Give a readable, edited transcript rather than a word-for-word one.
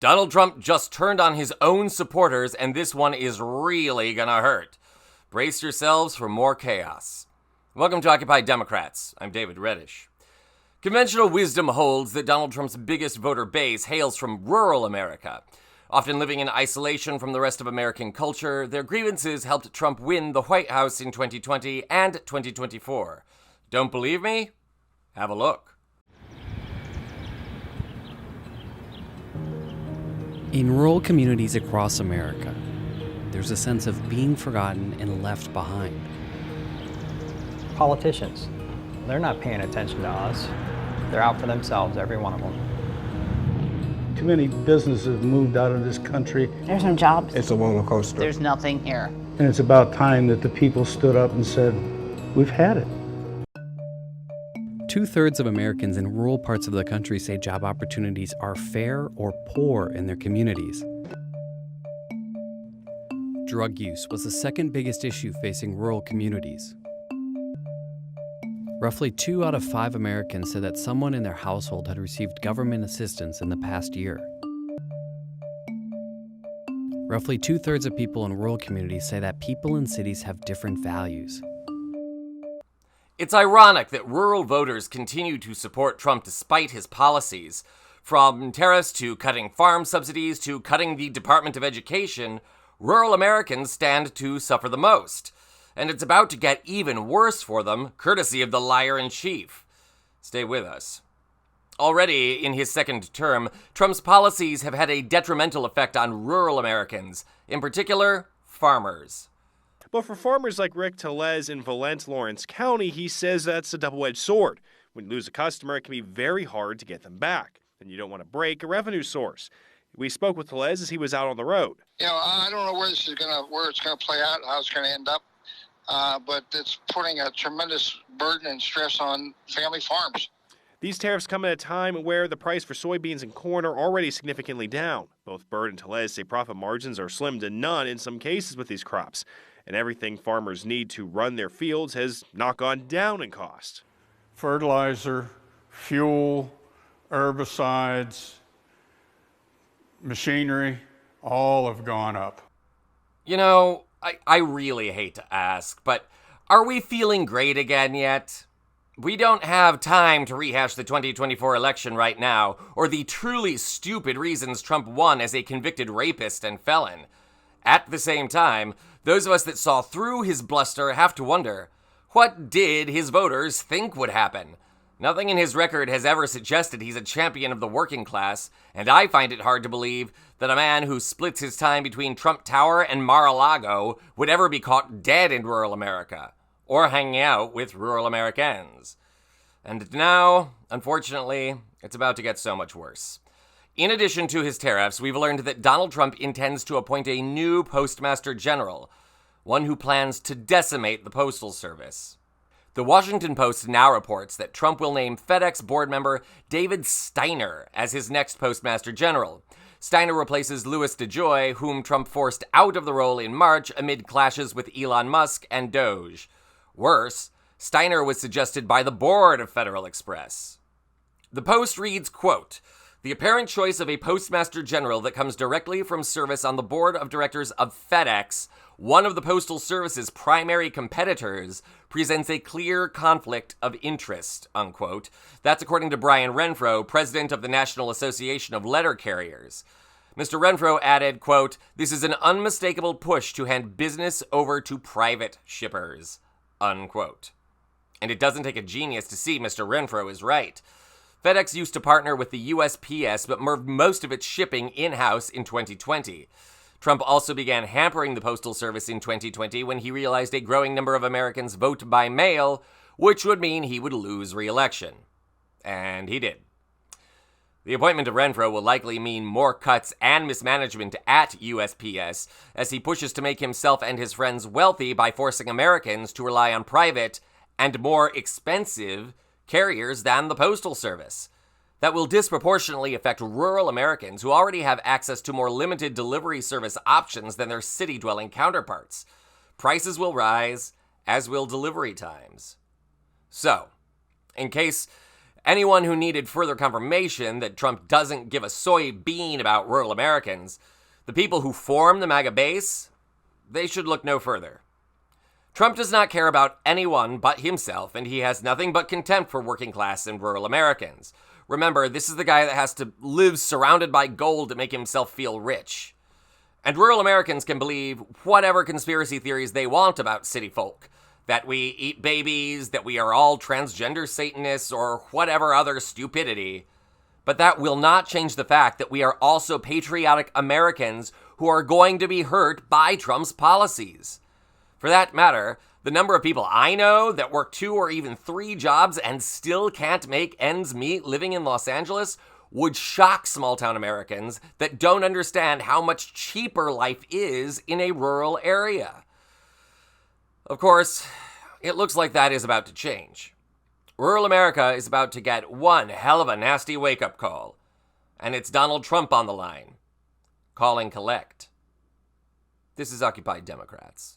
Donald Trump just turned on his own supporters, and this one is really gonna hurt. Brace yourselves for more chaos. Welcome to Occupy Democrats. I'm David Reddish. Conventional wisdom holds that Donald Trump's biggest voter base hails from rural America. Often living in isolation from the rest of American culture, their grievances helped Trump win the White House in 2020 and 2024. Don't believe me? Have a look. In rural communities across America, there's a sense of being forgotten and left behind. Politicians, they're not paying attention to us. They're out for themselves, every one of them. Too many businesses have moved out of this country. There's no jobs. It's a roller coaster. There's nothing here. And it's about time that the people stood up and said, we've had it. 2/3 of Americans in rural parts of the country say job opportunities are fair or poor in their communities. Drug use was the second biggest issue facing rural communities. Roughly 2 out of 5 Americans said that someone in their household had received government assistance in the past year. Roughly 2/3 of people in rural communities say that people in cities have different values. It's ironic that rural voters continue to support Trump despite his policies. From tariffs to cutting farm subsidies to cutting the Department of Education, rural Americans stand to suffer the most. And it's about to get even worse for them, courtesy of the liar-in-chief. Stay with us. Already in his second term, Trump's policies have had a detrimental effect on rural Americans, in particular, farmers. But for farmers like Rick Tellez in Valence, Lawrence County, he says that's a double-edged sword. When you lose a customer, it can be very hard to get them back, and you don't want to break a revenue source. We spoke with Tellez as he was out on the road. I don't know where it's gonna play out, how it's gonna end up, but it's putting a tremendous burden and stress on family farms. These tariffs come at a time where the price for soybeans and corn are already significantly down. Both Bird and Tellez say profit margins are slim to none in some cases with these crops. And everything farmers need to run their fields has not gone down in cost. Fertilizer, fuel, herbicides, machinery, all have gone up. You know, I really hate to ask, but are we feeling great again yet? We don't have time to rehash the 2024 election right now, or the truly stupid reasons Trump won as a convicted rapist and felon. At the same time, those of us that saw through his bluster have to wonder, what did his voters think would happen? Nothing in his record has ever suggested he's a champion of the working class, and I find it hard to believe that a man who splits his time between Trump Tower and Mar-a-Lago would ever be caught dead in rural America, or hanging out with rural Americans. And now, unfortunately, it's about to get so much worse. In addition to his tariffs, we've learned that Donald Trump intends to appoint a new Postmaster General, one who plans to decimate the Postal Service. The Washington Post now reports that Trump will name FedEx board member David Steiner as his next Postmaster General. Steiner replaces Louis DeJoy, whom Trump forced out of the role in March amid clashes with Elon Musk and Doge. Worse, Steiner was suggested by the board of Federal Express. The Post reads, quote, "The apparent choice of a Postmaster General that comes directly from service on the board of directors of FedEx, one of the Postal Service's primary competitors, presents a clear conflict of interest," unquote. That's according to Brian Renfro, president of the National Association of Letter Carriers. Mr. Renfro added, quote, "This is an unmistakable push to hand business over to private shippers," unquote. And it doesn't take a genius to see Mr. Renfro is right. FedEx used to partner with the USPS, but moved most of its shipping in-house in 2020. Trump also began hampering the Postal Service in 2020 when he realized a growing number of Americans vote by mail, which would mean he would lose re-election. And he did. The appointment of Renfro will likely mean more cuts and mismanagement at USPS as he pushes to make himself and his friends wealthy by forcing Americans to rely on private and more expensive carriers than the Postal Service. That will disproportionately affect rural Americans who already have access to more limited delivery service options than their city-dwelling counterparts. Prices will rise, as will delivery times. So, in case Anyone who needed further confirmation that Trump doesn't give a soybean about rural Americans, the people who form the MAGA base, they should look no further. Trump does not care about anyone but himself, and he has nothing but contempt for working class and rural Americans. Remember, this is the guy that has to live surrounded by gold to make himself feel rich. And rural Americans can believe whatever conspiracy theories they want about city folk. That we eat babies, that we are all transgender Satanists, or whatever other stupidity. But that will not change the fact that we are also patriotic Americans who are going to be hurt by Trump's policies. For that matter, the number of people I know that work 2 or even 3 jobs and still can't make ends meet living in Los Angeles would shock small-town Americans that don't understand how much cheaper life is in a rural area. Of course, it looks like that is about to change. Rural America is about to get one hell of a nasty wake-up call. And it's Donald Trump on the line, calling collect. This is Occupied Democrats.